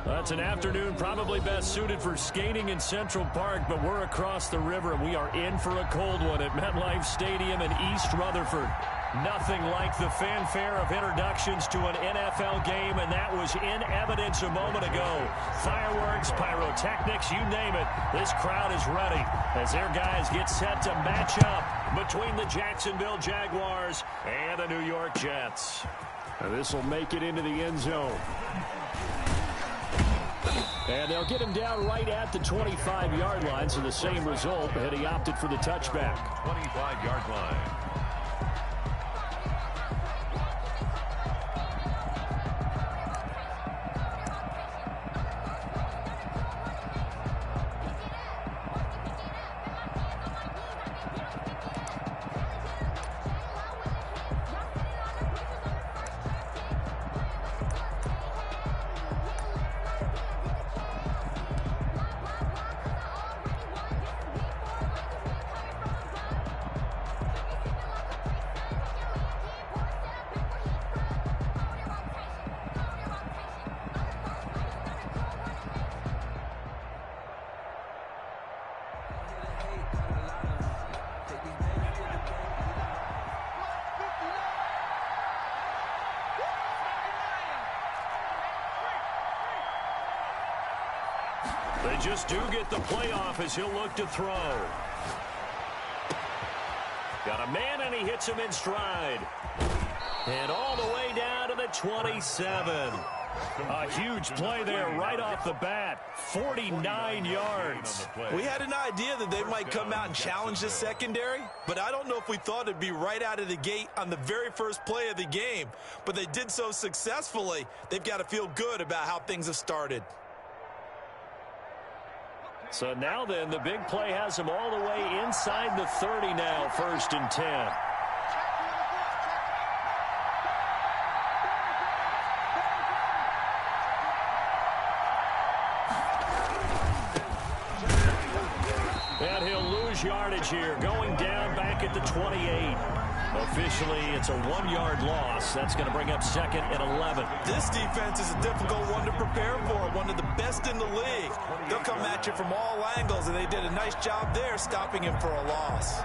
That's an afternoon probably best suited for skating in Central Park, but we're across the river, and we are in for a cold one at MetLife Stadium in East Rutherford. Nothing like the fanfare of introductions to an NFL game, and that was in evidence a moment ago. Fireworks, pyrotechnics, you name it. This crowd is ready as their guys get set to match up between the Jacksonville Jaguars and the New York Jets. This will make it into the end zone. And they'll get him down right at the 25-yard line, so the same result, but he opted for the touchback. 25-yard line. They just do get the playoff as he'll look to throw. Got a man, and he hits him in stride. And all the way down to the 27. A huge play there right off the bat. 49 yards. We had an idea that they might come out and challenge the secondary, but I don't know if we thought it'd be right out of the gate on the very first play of the game. But they did so successfully. They've got to feel good about how things have started. So now then, the big play has him all the way inside the 30 now, 1st and 10. And he'll lose yardage here, going down back at the 28. Officially, it's a 1-yard loss. That's going to bring up 2nd and 11. This defense is a difficult one to prepare for, one of the best in the league. They'll come at you from all angles, and they did a nice job there stopping him for a loss.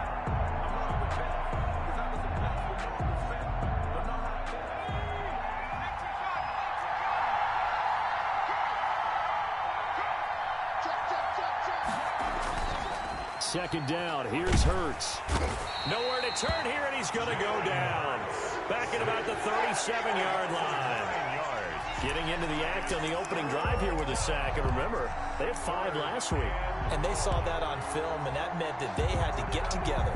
Second down. Here's Hurts. Nowhere to turn here, and he's going to go down. Back at about the 37-yard line. Getting into the act on the opening drive here with a sack. And remember, they had 5 last week. And they saw that on film, and that meant that they had to get together.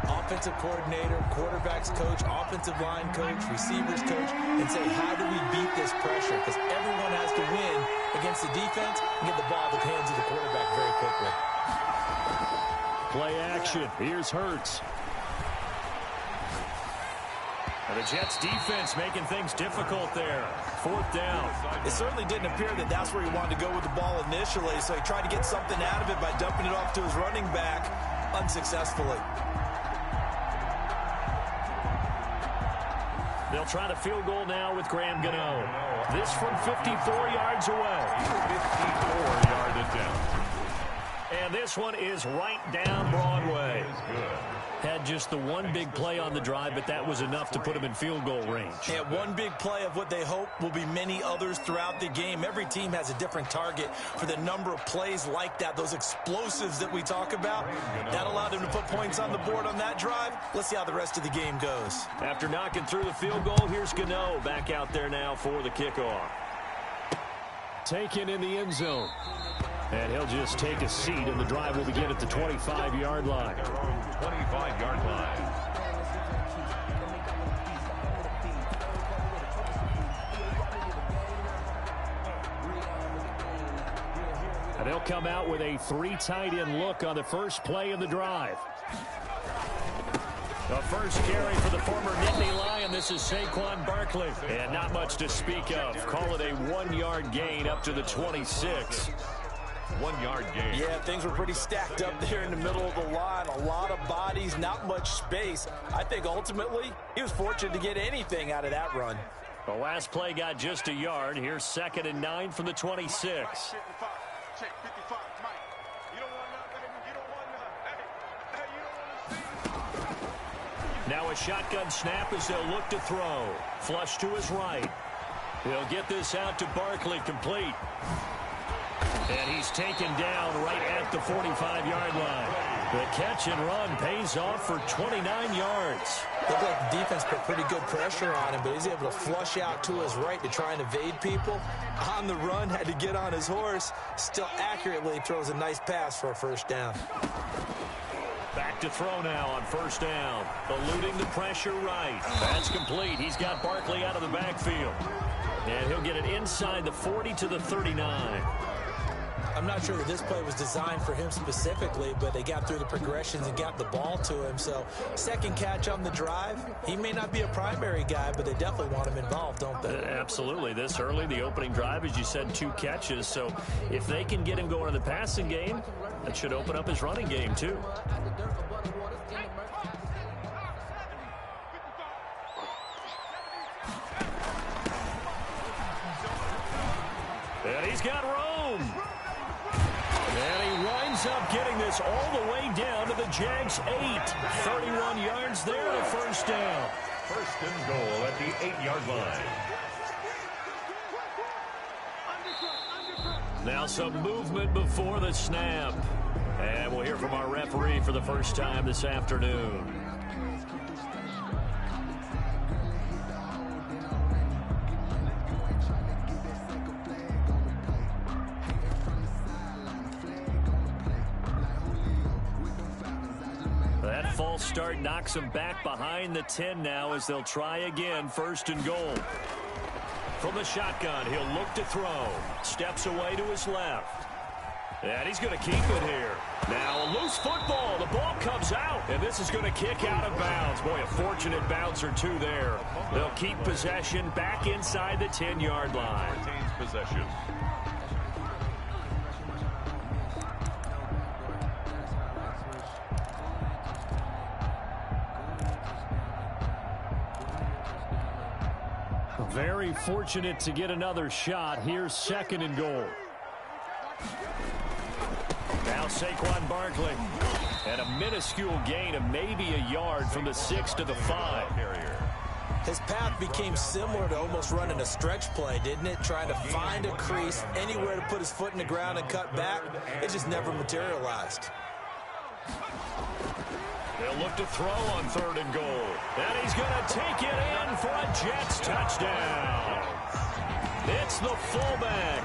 Offensive coordinator, quarterbacks coach, offensive line coach, receivers coach, and say, how do we beat this pressure? Because everyone has to win against the defense and get the ball in the hands of the quarterback very quickly. Play action. Here's Hurts. And the Jets defense making things difficult there. 4th down. It certainly didn't appear that that's where he wanted to go with the ball initially, so he tried to get something out of it by dumping it off to his running back unsuccessfully. They'll try the field goal now with Graham Gano. This from 54 yards away. 54-yard attempt. And this one is right down Broadway. Had just the one big play on the drive, but that was enough to put him in field goal range. Yeah, one big play of what they hope will be many others throughout the game. Every team has a different target for the number of plays like that, those explosives that we talk about. That allowed him to put points on the board on that drive. Let's see how the rest of the game goes. After knocking through the field goal, here's Gano back out there now for the kickoff. Taken in the end zone. And he'll just take a seat, and the drive will begin at the 25-yard line. 25-yard line. And they'll come out with a 3 tight end look on the first play of the drive. The first carry for the former Nittany Lion. This is Saquon Barkley. And not much to speak of. Call it a 1-yard gain up to the 26. 1-yard gain. Yeah, things were pretty stacked up there in the middle of the line. A lot of bodies, not much space. I think ultimately he was fortunate to get anything out of that run. The last play got just a yard. Here's 2nd and 9 from the 26. Now a shotgun snap as they'll look to throw. Flush to his right. He'll get this out to Barkley, complete. And he's taken down right at the 45-yard line. The catch and run pays off for 29 yards. Looked like the defense put pretty good pressure on him, but he's able to flush out to his right to try and evade people. On the run, had to get on his horse. Still accurately throws a nice pass for a first down. Back to throw now on first down. Eluding the pressure right. That's complete. He's got Barkley out of the backfield. And he'll get it inside the 40 to the 39. I'm not sure that this play was designed for him specifically, but they got through the progressions and got the ball to him. So, second catch on the drive. He may not be a primary guy, but they definitely want him involved, don't they? Absolutely. This early, the opening drive, as you said, 2 catches. So, if they can get him going in the passing game, that should open up his running game, too. And he's got room. And he winds up getting this all the way down to the Jags' 8. 31 yards there, the first down. First and goal at the 8-yard line. Now some movement before the snap. And we'll hear from our referee for the first time this afternoon. That false start knocks him back behind the 10 now as they'll try again, first and goal. From the shotgun, he'll look to throw. Steps away to his left. And he's going to keep it here. Now a loose football. The ball comes out, and this is going to kick out of bounds. Boy, a fortunate bounce or two there. They'll keep possession back inside the 10-yard line. Retains possession. Very fortunate to get another shot. Here's 2nd and goal. Now Saquon Barkley. And a minuscule gain of maybe a yard from the 6 to the 5. His path became similar to almost running a stretch play, didn't it? Trying to find a crease, anywhere to put his foot in the ground and cut back. It just never materialized. They'll look to throw on 3rd and goal. And he's going to take it in for a Jets touchdown. It's the fullback.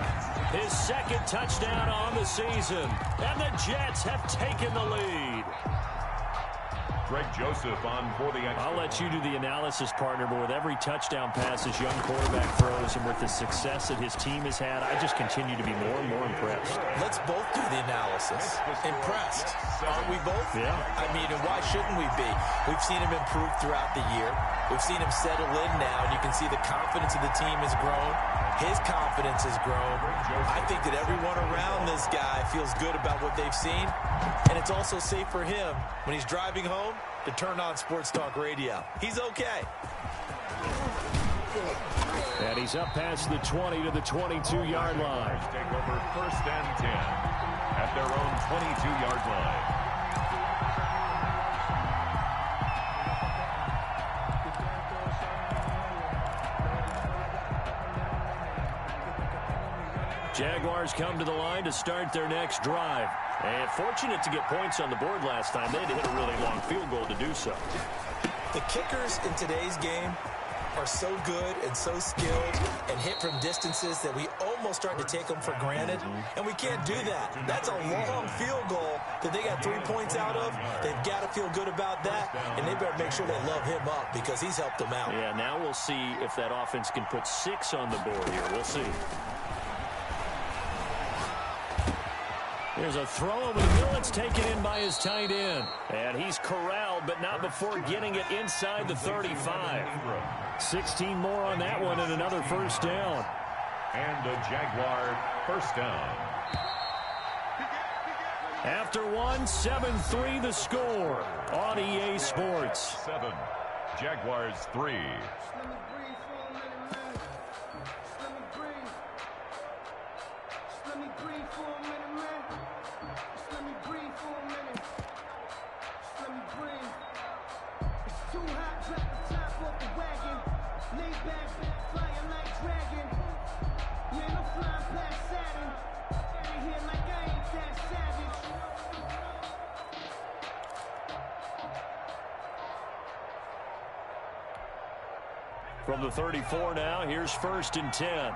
His 2nd touchdown on the season. And the Jets have taken the lead. Greg Joseph on for the extra. I'll let you do the analysis, partner, but with every touchdown pass his young quarterback throws and with the success that his team has had, I just continue to be more and more impressed. Let's both do the analysis. Impressed. Aren't we both? Yeah. I mean, and why shouldn't we be? We've seen him improve throughout the year. We've seen him settle in now, and you can see the confidence of the team has grown. His confidence has grown. I think that everyone around this guy feels good about what they've seen, and it's also safe for him when he's driving home to turn on Sports Talk Radio. He's okay. And he's up past the 20 to the 22-yard line. Take over 1st and 10 at their own 22-yard line. Jaguars come to the line to start their next drive. And fortunate to get points on the board last time. They had to hit a really long field goal to do so. The kickers in today's game are so good and so skilled and hit from distances that we almost start to take them for granted. And we can't do that. That's a long field goal that they got 3 points out of. They've got to feel good about that, and they better make sure they love him up because he's helped them out. Yeah, now we'll see if that offense can put 6 on the board here. We'll see. There's a throw over the middle. It's taken in by his tight end. And he's corralled, but not before getting it inside the 35. 16 more on that one and another first down. And a Jaguar first down. After one, 7-3 the score on EA Sports. 7, Jaguars 3. From the 34 now, here's 1st and 10.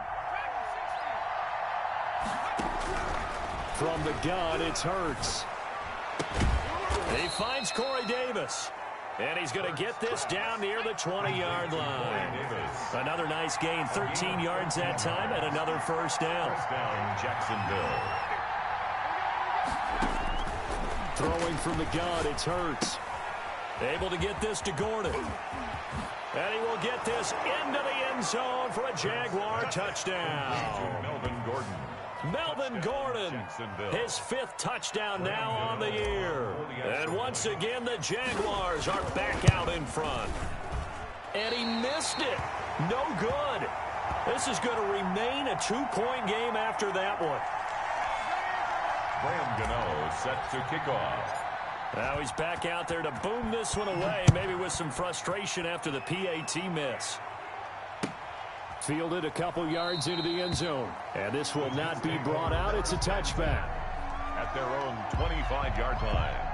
From the gun, it's Hurts. He finds Corey Davis. And he's going to get this down near the 20-yard line. Another nice gain, 13 yards that time, and another first down. First down, Jacksonville. Throwing from the gun, it's Hurts. Able to get this to Gordon. And he will get this into the end zone for a Jaguar touchdown. Melvin Gordon, his 5th touchdown now on the year. And once again, the Jaguars are back out in front. And he missed it. No good. This is going to remain a 2-point game after that one. Graham Gano set to kick off. Now he's back out there to boom this one away, maybe with some frustration after the PAT miss. Fielded a couple yards into the end zone. And this will not be brought out. It's a touchback. At their own 25-yard line.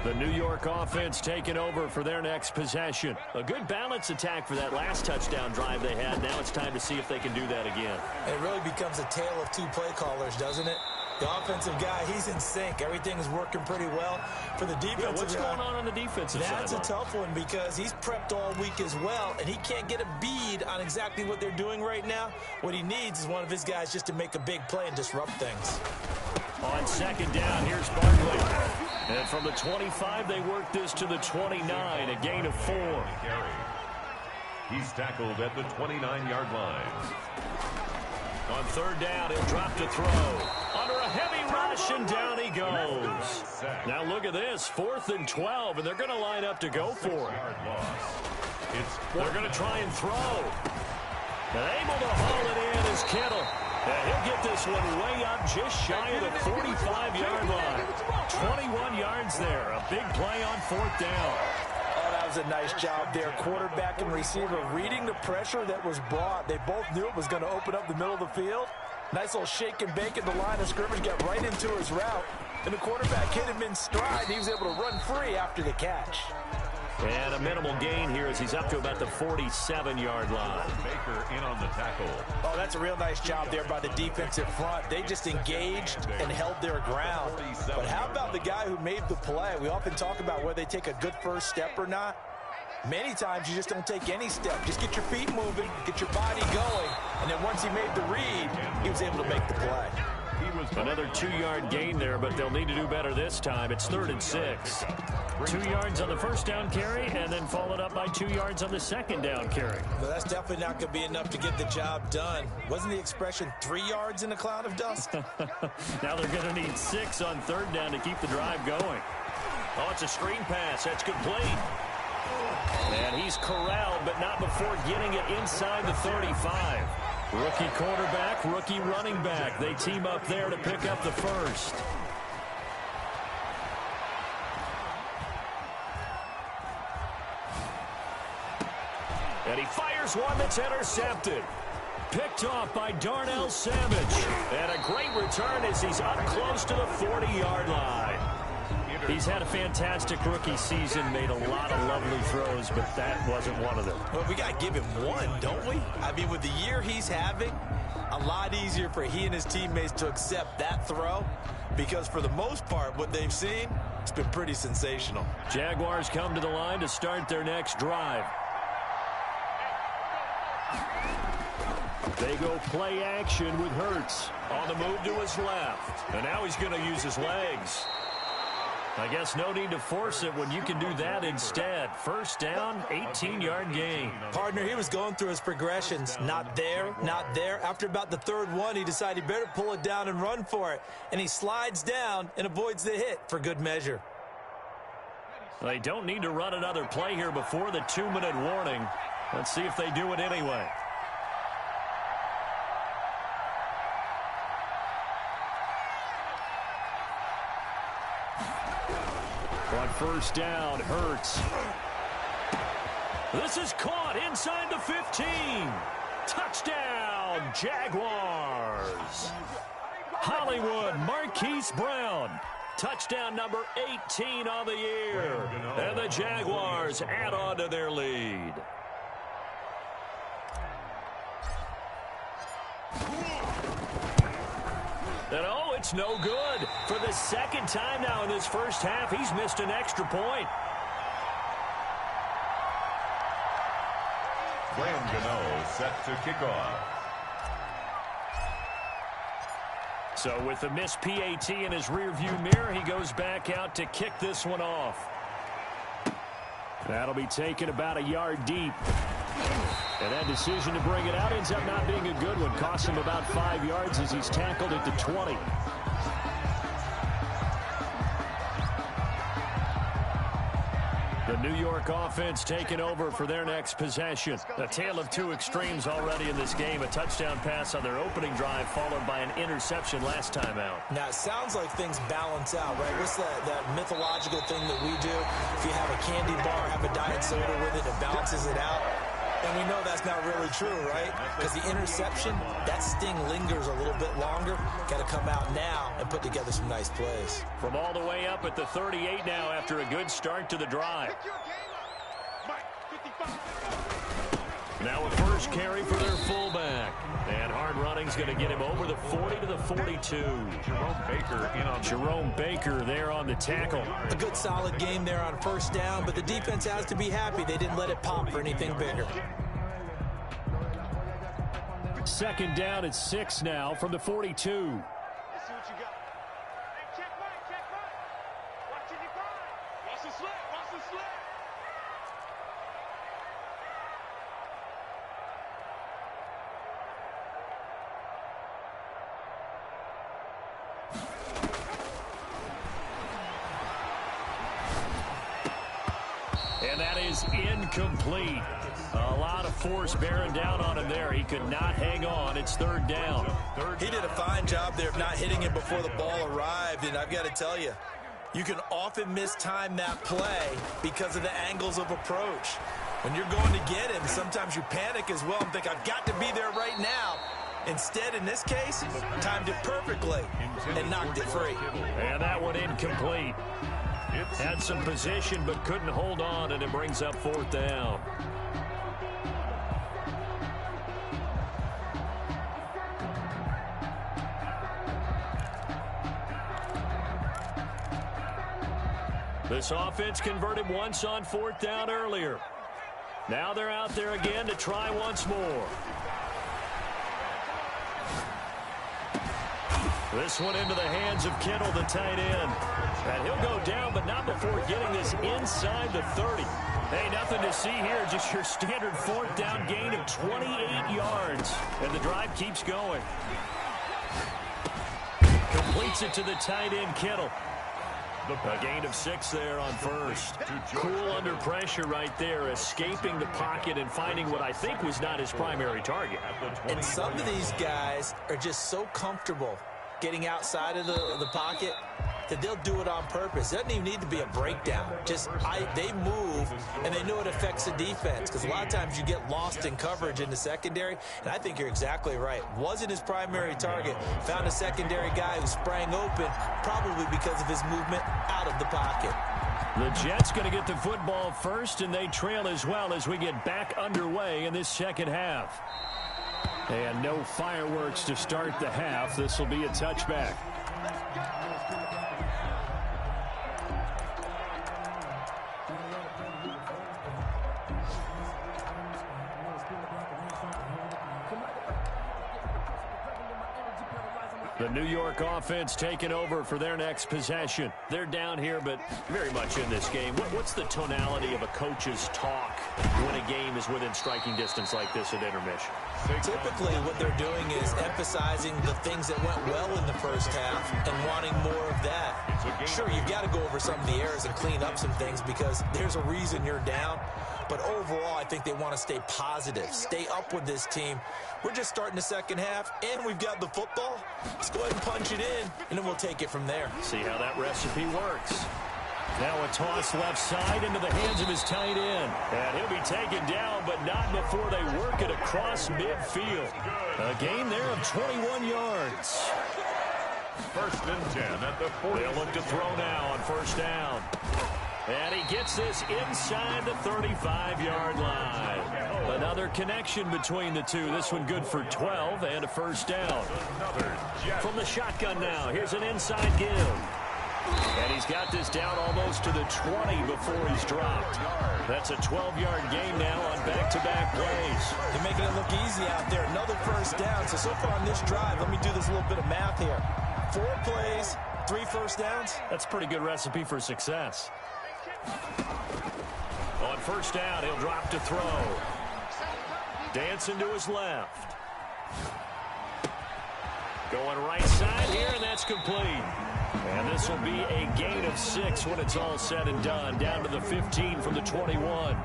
The New York offense taking over for their next possession. A good balance attack for that last touchdown drive they had. Now it's time to see if they can do that again. It really becomes a tale of 2 play callers, doesn't it? The offensive guy, he's in sync. Everything's working pretty well. For the defensive guy, what's going on the defensive side? That's a tough one because he's prepped all week as well, and he can't get a bead on exactly what they're doing right now. What he needs is one of his guys just to make a big play and disrupt things. On 2nd down, here's Barkley. And from the 25, they work this to the 29, a gain of 4. He's tackled at the 29-yard line. On 3rd down, he'll drop to throw. Under a heavy rush, and down he goes. Now look at this, 4th and 12, and they're going to line up to go for it. They're going to try and throw. And able to haul it in is Kittle. And he'll get this one way up just shy of the 45-yard line. 21 yards there. A big play on 4th down. Oh, that was a nice job there. Quarterback and receiver reading the pressure that was brought. They both knew it was going to open up the middle of the field. Nice little shake and bake at the line of scrimmage. Got right into his route. And the quarterback hit him in stride. He was able to run free after the catch. And a minimal gain here as he's up to about the 47-yard line. Baker in on the tackle. Oh, that's a real nice job there by the defensive front. They just engaged and held their ground. But how about the guy who made the play? We often talk about whether they take a good first step or not. Many times you just don't take any step. Just get your feet moving, get your body going, and then once he made the read, he was able to make the play. Another 2-yard gain there, but they'll need to do better this time. It's 3rd and 6. 2 yards on the 1st down carry, and then followed up by 2 yards on the 2nd down carry. Well, that's definitely not going to be enough to get the job done. Wasn't the expression 3 yards in a cloud of dust? Now they're going to need 6 on 3rd down to keep the drive going. Oh, it's a screen pass. That's complete. And he's corralled, but not before getting it inside the 35. Rookie quarterback, rookie running back. They team up there to pick up the first. And he fires one that's intercepted. Picked off by Darnell Savage. And a great return as he's up close to the 40-yard line. He's had a fantastic rookie season, made a lot of lovely throws, but that wasn't one of them. Well, we got to give him one, don't we? I mean, with the year he's having, a lot easier for he and his teammates to accept that throw because for the most part, what they've seen, it's been pretty sensational. Jaguars come to the line to start their next drive. They go play action with Hurts on the move to his left. And now he's going to use his legs. I guess no need to force it when you can do that instead. First down, 18-yard gain. Partner, he was going through his progressions. Not there, not there. After about the 3rd one, he decided he better pull it down and run for it. And he slides down and avoids the hit for good measure. They don't need to run another play here before the 2-minute warning. Let's see if they do it anyway. first down. Hurts. This is caught inside the 15. Touchdown, Jaguars. Hollywood, Marquise Brown. Touchdown number 18 on the year. And the Jaguars add on to their lead. And oh, it's no good. For the second time now in this first half, he's missed an extra point. Graham Gano set to kick off. So with the missed PAT in his rearview mirror, he goes back out to kick this one off. That'll be taken about a yard deep. And that decision to bring it out ends up not being a good one. Costs him about 5 yards as he's tackled at the 20. The New York offense taking over for their next possession. A tale of two extremes already in this game. A touchdown pass on their opening drive followed by an interception last time out. Now, it sounds like things balance out, right? What's that mythological thing that we do? If you have a candy bar, have a diet soda with it, it balances it out. And we know that's not really true, right? Because the interception, that sting lingers a little bit longer. Got to come out now and put together some nice plays. From all the way up at the 38 now after a good start to the drive. Now a first carry for their fullback. And hard running's going to get him over the 40 to the 42. Jerome Baker there on the tackle. A good solid game there on first down, but the defense has to be happy they didn't let it pop for anything bigger. Second down at 6 now from the 42. And that is incomplete. A lot of force bearing down on him there. He could not hang on. It's third down. He did a fine job there of not hitting it before the ball arrived. And I've got to tell you, you can often mistime that play because of the angles of approach. When you're going to get him, sometimes you panic as well and think, I've got to be there right now. Instead, in this case, timed it perfectly and knocked it free. And that one incomplete. Had some position but couldn't hold on, and it brings up fourth down. This offense converted once on fourth down earlier. Now they're out there again to try once more. This one into the hands of Kittle, the tight end. And he'll go down, but not before getting this inside the 30. Hey, nothing to see here, just your standard fourth down gain of 28 yards. And the drive keeps going. Completes it to the tight end, Kittle. A gain of 6 there on first. Cool under pressure right there, escaping the pocket and finding what I think was not his primary target. And some of these guys are just so comfortable getting outside of the pocket that they'll do it on purpose. It doesn't even need to be a breakdown. Just they move, and they know it affects the defense because a lot of times you get lost in coverage in the secondary, and I think you're exactly right. Wasn't his primary target. Found a secondary guy who sprang open, probably because of his movement out of the pocket. The Jets going to get the football first, and they trail as well as we get back underway in this second half. And no fireworks to start the half. This will be a touchback. The New York offense taking over for their next possession. They're down here, but very much in this game. What's the tonality of a coach's talk when a game is within striking distance like this at intermission? Typically, what they're doing is emphasizing the things that went well in the first half and wanting more of that. Sure, you've got to go over some of the errors and clean up some things because there's a reason you're down. But overall, I think they want to stay positive, stay up with this team. We're just starting the second half, and we've got the football. Let's go ahead and punch it in, and then we'll take it from there. See how that recipe works. Now a toss left side into the hands of his tight end. And he'll be taken down, but not before they work it across midfield. A gain there of 21 yards. 1st and 10 at the 40. They'll look to throw now on 1st down. And he gets this inside the 35-yard line. Another connection between the two. This one good for 12 and a 1st down. From the shotgun now, here's an inside give. And he's got this down almost to the 20 before he's dropped. That's a 12-yard gain now on back-to-back plays. They're making it look easy out there. Another 1st down. So far on this drive, let me do this little bit of math here. 4 plays, 3 1st downs. That's a pretty good recipe for success. On 1st down, he'll drop to throw. Dancing to his left. Going right side here, and that's complete. And this will be a gain of 6 when it's all said and done. Down to the 15 from the 21.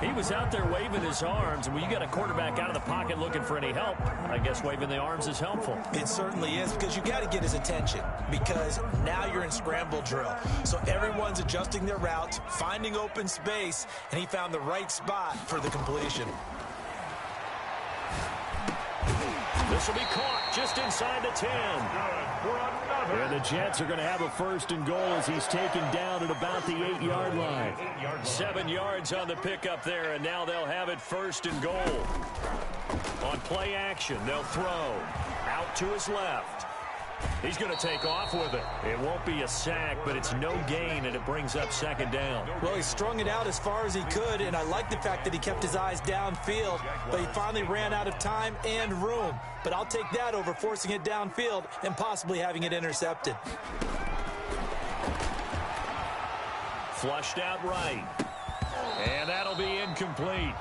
He was out there waving his arms, and when you got a quarterback out of the pocket looking for any help, I guess waving the arms is helpful. It certainly is, because you got to get his attention, because now you're in scramble drill. So everyone's adjusting their routes, finding open space, and he found the right spot for the completion. This will be caught just inside the 10. And the Jets are going to have a 1st and goal as he's taken down at about the 8-yard line. 7 yards on the pickup there, and now they'll have it 1st and goal. On play action, they'll throw. Out to his left. He's going to take off with it. It won't be a sack, but it's no gain, and it brings up 2nd down. Well, he strung it out as far as he could, and I like the fact that he kept his eyes downfield, but he finally ran out of time and room. But I'll take that over forcing it downfield and possibly having it intercepted. Flushed out right. And that'll be incomplete.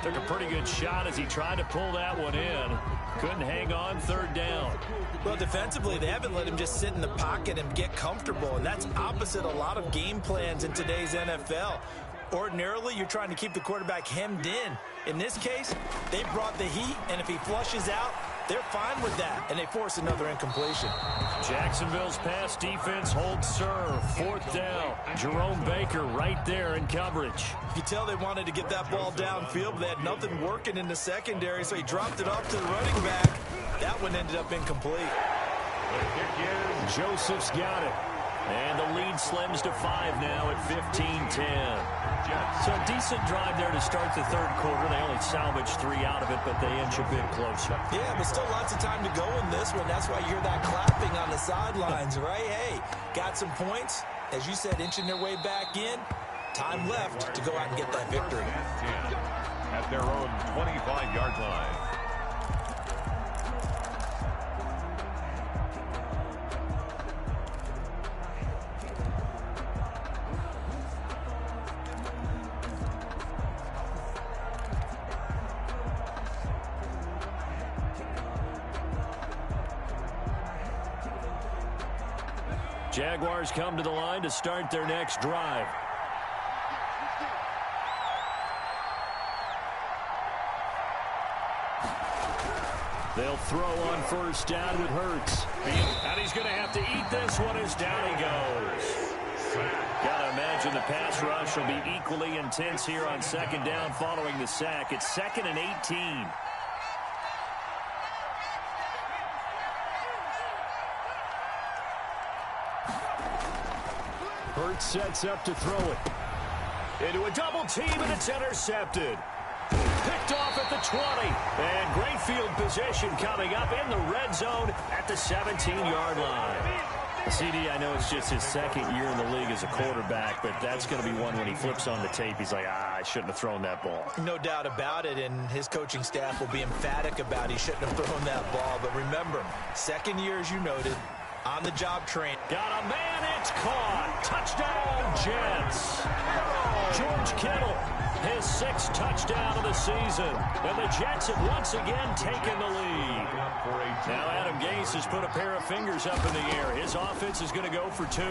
Took a pretty good shot as he tried to pull that one in. Couldn't hang on 3rd down. Well, defensively, they haven't let him just sit in the pocket and get comfortable, and that's opposite a lot of game plans in today's NFL. Ordinarily, you're trying to keep the quarterback hemmed in. In this case, they brought the heat, and if he flushes out, they're fine with that, and they force another incompletion. Jacksonville's pass defense holds serve. 4th down. Jerome Baker right there in coverage. You can tell they wanted to get that ball downfield, but they had nothing working in the secondary, so he dropped it off to the running back. That one ended up incomplete. Joseph's got it. And the lead slims to 5 now at 15-10. So a decent drive there to start the 3rd quarter. They only salvaged 3 out of it, but they inch a bit closer. Yeah, but still lots of time to go in this one. That's why you hear that clapping on the sidelines, right? Hey, got some points. As you said, inching their way back in. Time left to go out and get that victory. At their own 25-yard line. Jaguars come to the line to start their next drive. They'll throw on 1st down with Hurts. And he's going to have to eat this one as down he goes. Got to imagine the pass rush will be equally intense here on 2nd down following the sack. It's 2nd and 18. Hurts sets up to throw it. Into a double team, and it's intercepted. Picked off at the 20. And great field position coming up in the red zone at the 17-yard line. CD, I know it's just his 2nd year in the league as a quarterback, but that's going to be one when he flips on the tape. He's like, I shouldn't have thrown that ball. No doubt about it, and his coaching staff will be emphatic about he shouldn't have thrown that ball. But remember, 2nd year, as you noted, on-the-job train. Got a man, it's caught. Touchdown, Jets. George Kittle, his 6th touchdown of the season. And the Jets have once again taken the lead. Now Adam Gase has put a pair of fingers up in the air. His offense is going to go for 2.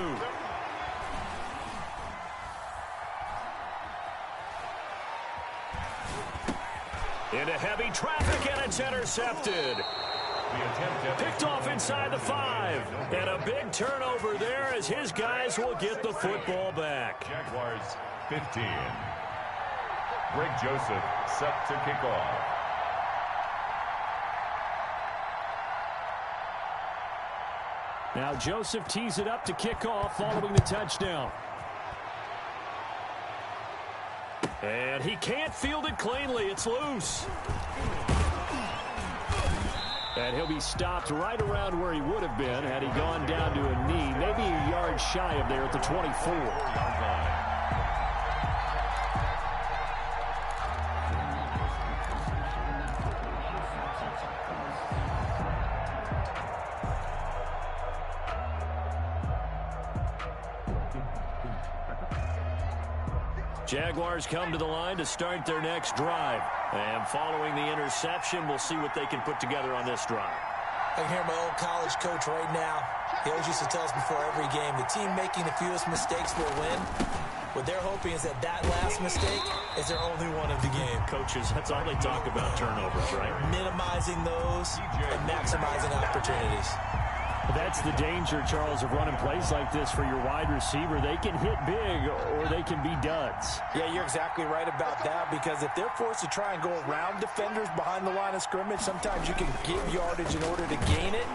Into heavy traffic, and it's intercepted. Picked off inside the 5. And a big turnover there as his guys will get the football back. Jaguars 15. Greg Joseph set to kick off. Now Joseph tees it up to kick off following the touchdown. And he can't field it cleanly. It's loose. And he'll be stopped right around where he would have been had he gone down to a knee, maybe a yard shy of there at the 24. Jaguars come to the line to start their next drive. And following the interception, we'll see what they can put together on this drive. I can hear my old college coach right now. He always used to tell us before every game, the team making the fewest mistakes will win. What they're hoping is that that last mistake is their only one of the game. Coaches, that's all they talk about, turnovers, right? Minimizing those and maximizing opportunities. That's the danger, Charles, of running plays like this for your wide receiver. They can hit big or they can be duds. Yeah, you're exactly right about that, because if they're forced to try and go around defenders behind the line of scrimmage, sometimes you can give yardage in order to gain it.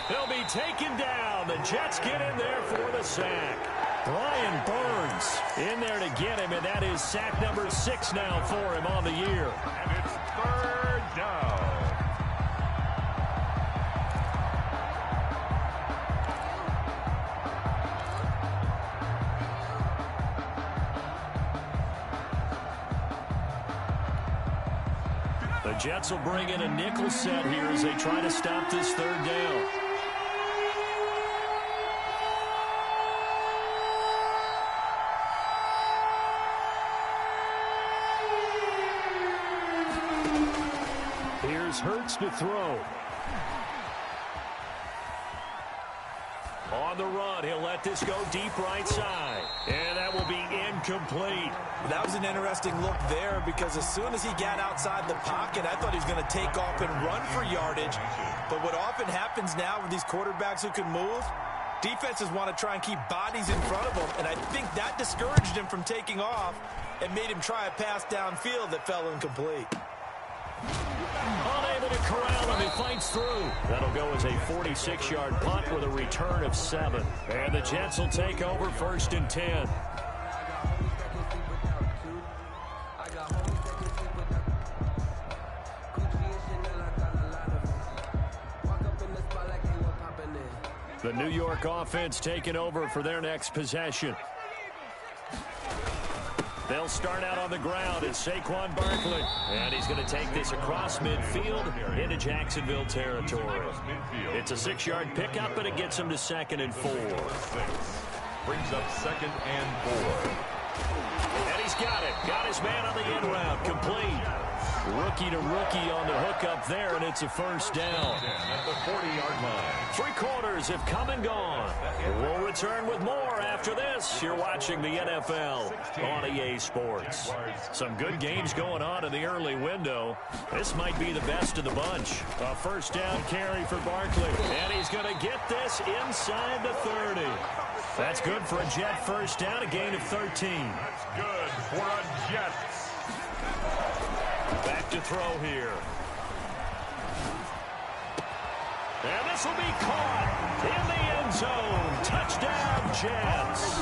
He'll be taken down. The Jets get in there for the sack. Brian Burns in there to get him, and that is sack number 6 now for him on the year. And it's 3rd down. The Jets will bring in a nickel set here as they try to stop this 3rd down. Here's Hurts to throw. On the run, he'll let this go deep right side. And that will be incomplete. That was an interesting look there, because as soon as he got outside the pocket, I thought he was going to take off and run for yardage. But what often happens now with these quarterbacks who can move, defenses want to try and keep bodies in front of them. And I think that discouraged him from taking off and made him try a pass downfield that fell incomplete. Unable to corral him. He fights through. That'll go as a 46-yard punt with a return of 7. And the Jets will take over 1st and 10. The New York offense taking over for their next possession. They'll start out on the ground as Saquon Barkley. And he's going to take this across midfield into Jacksonville territory. It's a 6-yard pickup, but it gets him to 2nd and 4. Brings up 2nd and 4. And he's got it. Got his man on the end route. Complete. Rookie to rookie on the hook up there, and it's a 1st down. At the 40-yard line. 3 quarters have come and gone. We'll return with more after this. You're watching the NFL on EA Sports. Some good games going on in the early window. This might be the best of the bunch. A 1st down carry for Barkley. And he's going to get this inside the 30. That's good for a Jet 1st down, a gain of 13. That's good for a Jets. Back to throw here. And this will be caught in the end zone. Touchdown, Jets.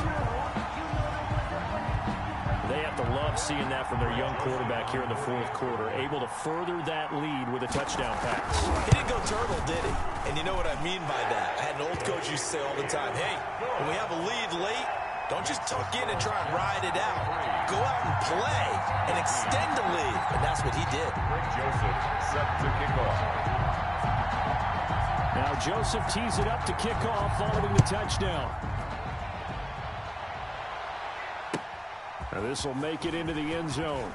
They have to love seeing that from their young quarterback here in the 4th quarter, able to further that lead with a touchdown pass. He didn't go turtle, did he? And you know what I mean by that. I had an old coach used to say all the time, hey, when we have a lead late, don't just tuck in and try and ride it out. Go out and play and extend the lead. And that's what he did. Greg Joseph set to kick off. Now Joseph tees it up to kick off following the touchdown. Now this will make it into the end zone.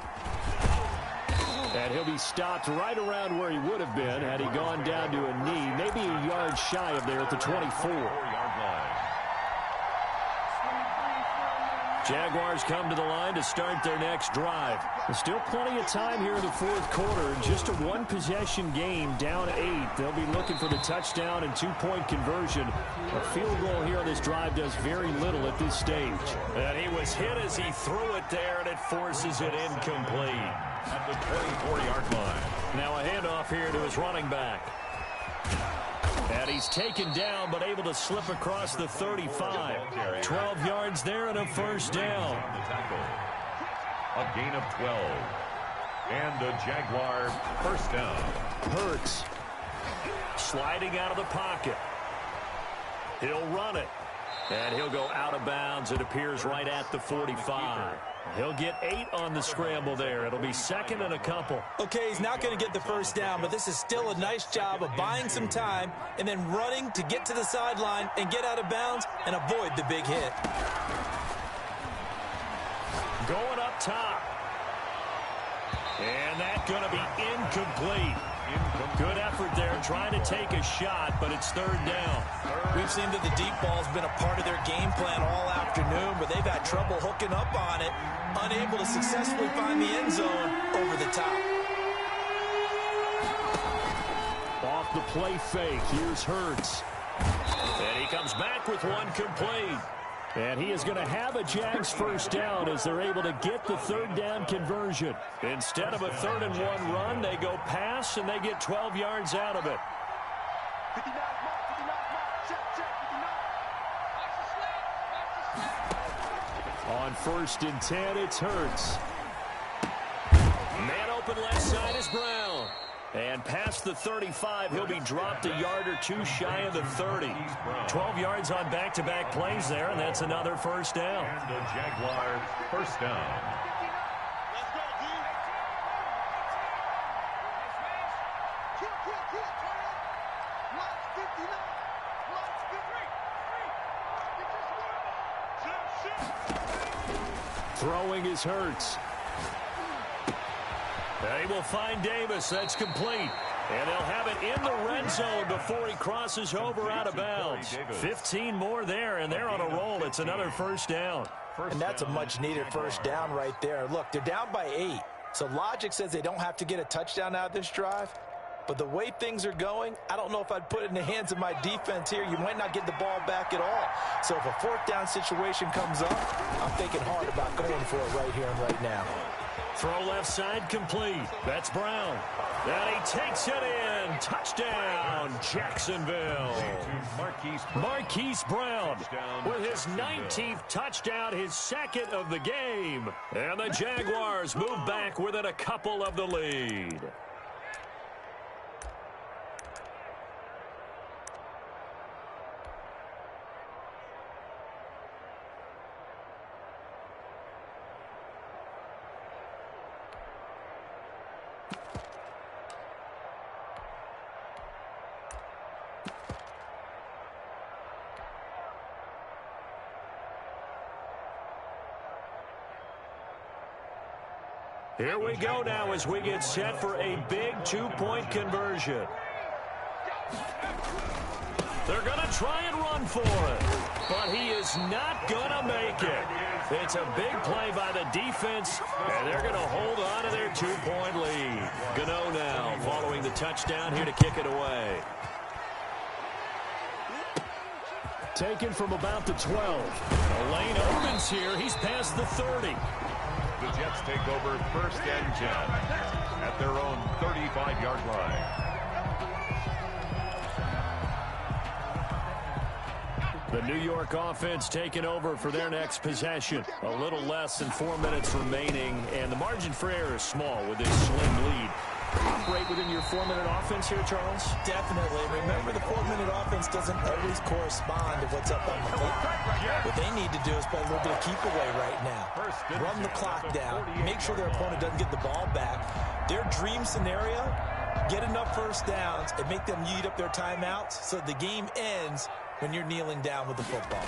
And he'll be stopped right around where he would have been had he gone down to a knee, maybe a yard shy of there at the 24. Jaguars come to the line to start their next drive. There's still plenty of time here in the fourth quarter. Just a one-possession game, down 8. They'll be looking for the touchdown and two-point conversion. A field goal here on this drive does very little at this stage. And he was hit as he threw it there, and it forces it incomplete. At the 24-yard line. Now a handoff here to his running back. And he's taken down, but able to slip across the 35. 12 yards there and a first down. A gain of 12. And a Jaguar first down. Hurts. Sliding out of the pocket. He'll run it. And he'll go out of bounds. It appears right at the 45. He'll get 8 on the scramble there. It'll be second and a couple. Okay, he's not going to get the first down, but this is still a nice job of buying some time and then running to get to the sideline and get out of bounds and avoid the big hit. Going up top. And that's going to be incomplete. Good effort there trying to take a shot, but it's third down. We've seen that the deep ball's been a part of their game plan all afternoon, but they've had trouble hooking up on it, unable to successfully find the end zone over the top. Off the play fake, here's Hurts. And he comes back with one complete. And he is going to have a Jags first down as they're able to get the third down conversion. Instead of a 3rd-and-1 run, they go pass, and they get 12 yards out of it. On 1st and 10, it's Hurts. Man open left side is Brown. And past the 35, he'll be dropped a yard or two shy of the 30. 12 yards on back-to-back plays there, and that's another first down. And the Jaguars first down. Throwing is Hurts. They will find Davis. That's complete. And they'll have it in the red zone before he crosses over out of bounds. 15 more there, and they're on a roll. It's another first down. And that's a much-needed first down right there. Look, they're down by 8. So logic says they don't have to get a touchdown out of this drive. But the way things are going, I don't know if I'd put it in the hands of my defense here. You might not get the ball back at all. So if a 4th down situation comes up, I'm thinking hard about going for it right here and right now. Throw left side complete. That's Brown. And he takes it in. Touchdown, Jacksonville. Marquise Brown with his 19th touchdown, his 2nd of the game. And the Jaguars move back within a couple of the lead. Here we go now as we get set for a big 2-point conversion. They're going to try and run for it, but he is not going to make it. It's a big play by the defense, and they're going to hold on to their 2-point lead. Gano now following the touchdown here to kick it away. Taken from about the 12. The lane opens here. He's past the 30. The Jets take over 1st and 10 at their own 35-yard line. The New York offense taking over for their next possession. A little less than 4 minutes remaining, and the margin for error is small with this slim lead. Operate within your 4-minute offense here, Charles? Definitely. Remember, the 4-minute offense doesn't always correspond to what's up on the clock. What they need to do is play a little bit of keep away right now. Run the clock down. Make sure their opponent doesn't get the ball back. Their dream scenario, get enough first downs and make them eat up their timeouts so the game ends when you're kneeling down with the football.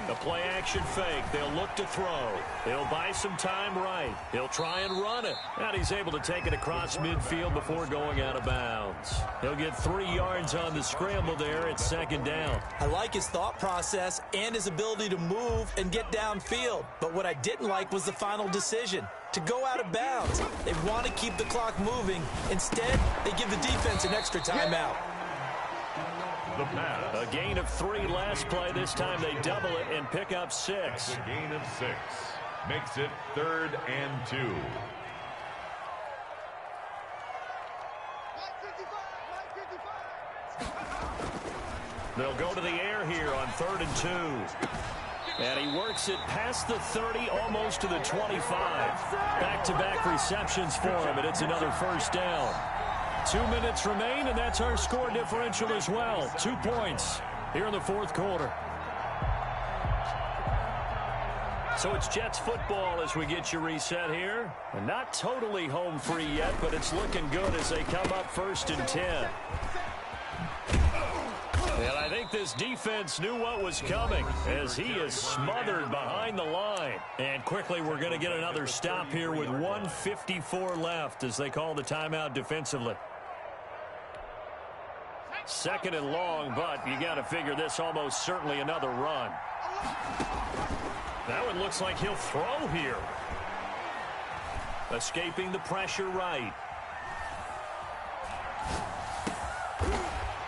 The play action fake. They'll look to throw. He'll buy some time right. He'll try and run it. And he's able to take it across midfield before going out of bounds. He'll get 3 yards on the scramble there at second down. I like his thought process and his ability to move and get downfield. But what I didn't like was the final decision, to go out of bounds. They want to keep the clock moving. Instead, they give the defense an extra timeout. The pass. A gain of 3 last play. This time they double it and pick up 6. That's a gain of 6. Makes it 3rd and 2. They'll go to the air here on 3rd and 2. And he works it past the 30, almost to the 25. Back-to-back receptions for him, and it's another first down. 2 minutes remain, and that's our score differential as well. 2 points here in the 4th quarter. So it's Jets football as we get you reset here. And not totally home free yet, but it's looking good as they come up 1st and 10. And I think this defense knew what was coming as he is smothered behind the line. And quickly we're going to get another stop here with 1:54 left as they call the timeout defensively. 2nd and long, but you got to figure this almost certainly another run. That one looks like he'll throw here. Escaping the pressure right.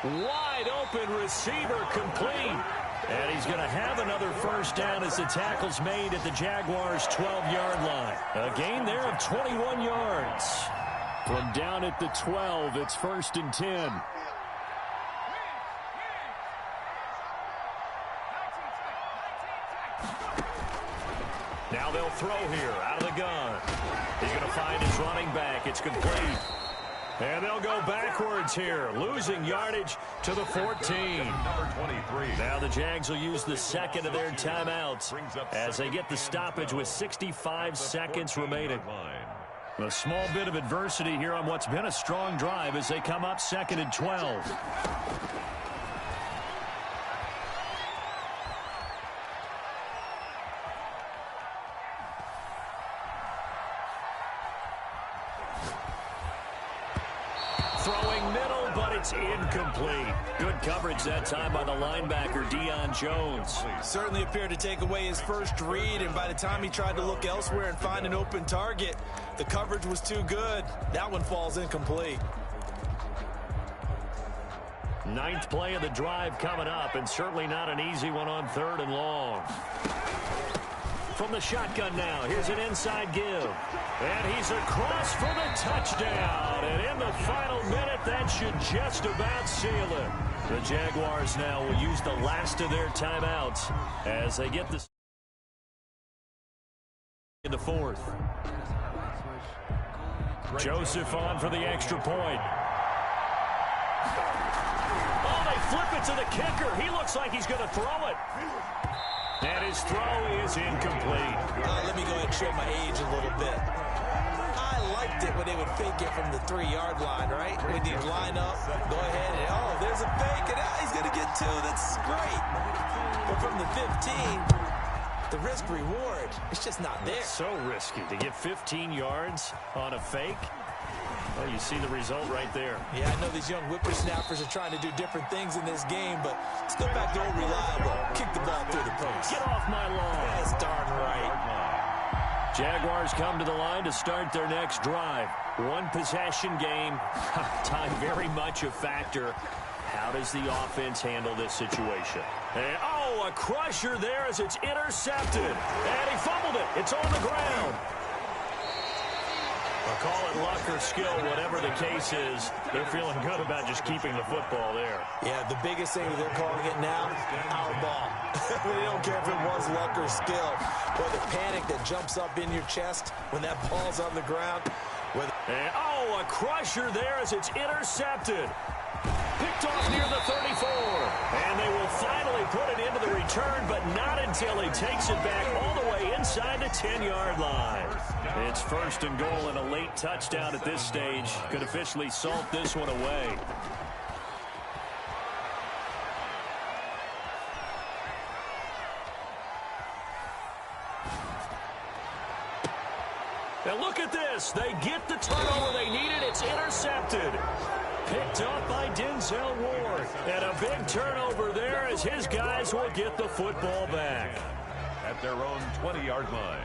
Wide open receiver complete. And he's going to have another first down as the tackle's made at the Jaguars' 12-yard line. A gain there of 21 yards. From down at the 12, it's 1st and 10. Now they'll throw here out of the gun. He's going to find his running back. It's complete. And they'll go backwards here, losing yardage to the 14. Number 23. Now the Jags will use the 2nd of their timeouts as they get the stoppage with 65 seconds remaining. A small bit of adversity here on what's been a strong drive as they come up 2nd and 12. Throwing middle, but it's incomplete. Good coverage that time by the linebacker, Deion Jones. Certainly appeared to take away his first read, and by the time he tried to look elsewhere and find an open target, the coverage was too good. That one falls incomplete. 9th play of the drive coming up, and certainly not an easy one on 3rd and long. From the shotgun now, here's an inside give. And he's across for the touchdown. And in the final minute, that should just about seal it. The Jaguars now will use the last of their timeouts as they get this in the 4th. Joseph on for the extra point. Oh, they flip it to the kicker. He looks like he's going to throw it. And his throw is incomplete. Let me go ahead and show my age a little bit. I liked it when they would fake it from the 3-yard line, right? When you line up, go ahead and, oh, there's a fake, and he's going to get 2. That's great. But from the 15, the risk-reward, it's just not there. It's so risky to get 15 yards on a fake. Well, you see the result right there. Yeah, I know these young whippersnappers are trying to do different things in this game, but let's go back to old reliable. Kick the ball through the post. Get off my lawn. That's darn right. Jaguars come to the line to start their next drive. 1-possession game. Time very much a factor. How does the offense handle this situation? And, oh, a crusher there as it's intercepted. And he fumbled it. It's on the ground. I'll call it luck or skill, whatever the case is. They're feeling good about just keeping the football there. Yeah, the biggest thing that they're calling it now, our ball. They don't care if it was luck or skill. But the panic that jumps up in your chest when that ball's on the ground. And, oh, a crusher there as it's intercepted. Picked off near the 34. And they will finally put it into the return, but not until he takes it back all the way inside the 10-yard line. It's 1st and goal, and a late touchdown at this stage could officially salt this one away. And look at this. They get the turnover they needed. It's intercepted. Picked up by Denzel Ward. And a big turnover there as his guys will get the football back. At their own 20-yard line.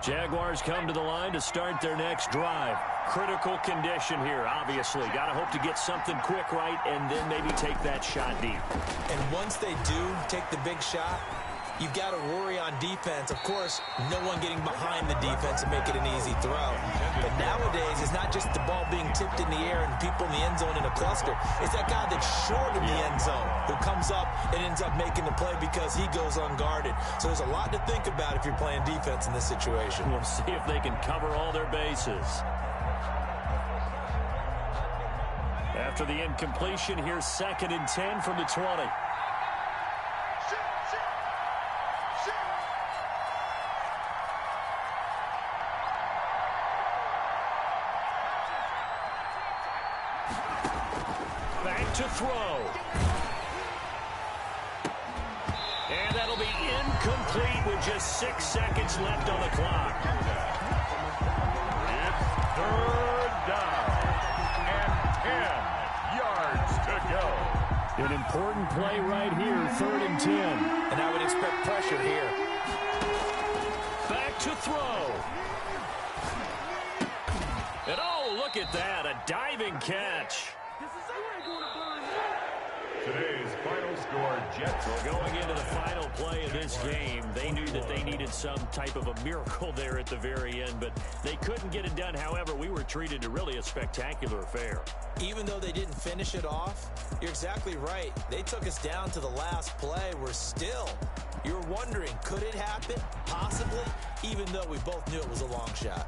Jaguars come to the line to start their next drive. Critical condition here, obviously. Got to hope to get something quick right and then maybe take that shot deep. And once they do take the big shot, you've got to worry on defense. Of course, no one getting behind the defense and make it an easy throw. But nowadays, it's not just the ball being tipped in the air and people in the end zone in a cluster. It's that guy that's short of the end zone who comes up and ends up making the play because he goes unguarded. So there's a lot to think about if you're playing defense in this situation. We'll see if they can cover all their bases. After the incompletion, here's 2nd and 10 from the 20. Back to throw. And that'll be incomplete with just 6 seconds left on the clock. It's 3rd down and 10 yards to go. An important play right here, 3rd and 10. And I would expect pressure here. Back to throw. And oh, look at that, a diving catch. Today's final score, Jets. Well, going into the final play of this game, they knew that they needed some type of a miracle there at the very end, but they couldn't get it done. However, we were treated to really a spectacular affair. Even though they didn't finish it off, you're exactly right. They took us down to the last play. We're still, you're wondering, could it happen? Possibly, even though we both knew it was a long shot.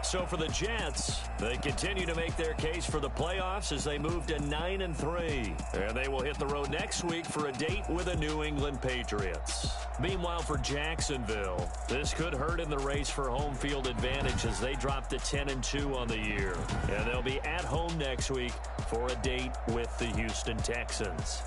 So for the Jets, they continue to make their case for the playoffs as they move to 9-3. And they will hit the road next week for a date with the New England Patriots. Meanwhile, for Jacksonville, this could hurt in the race for home field advantage as they drop to 10-2 on the year. And they'll be at home next week for a date with the Houston Texans.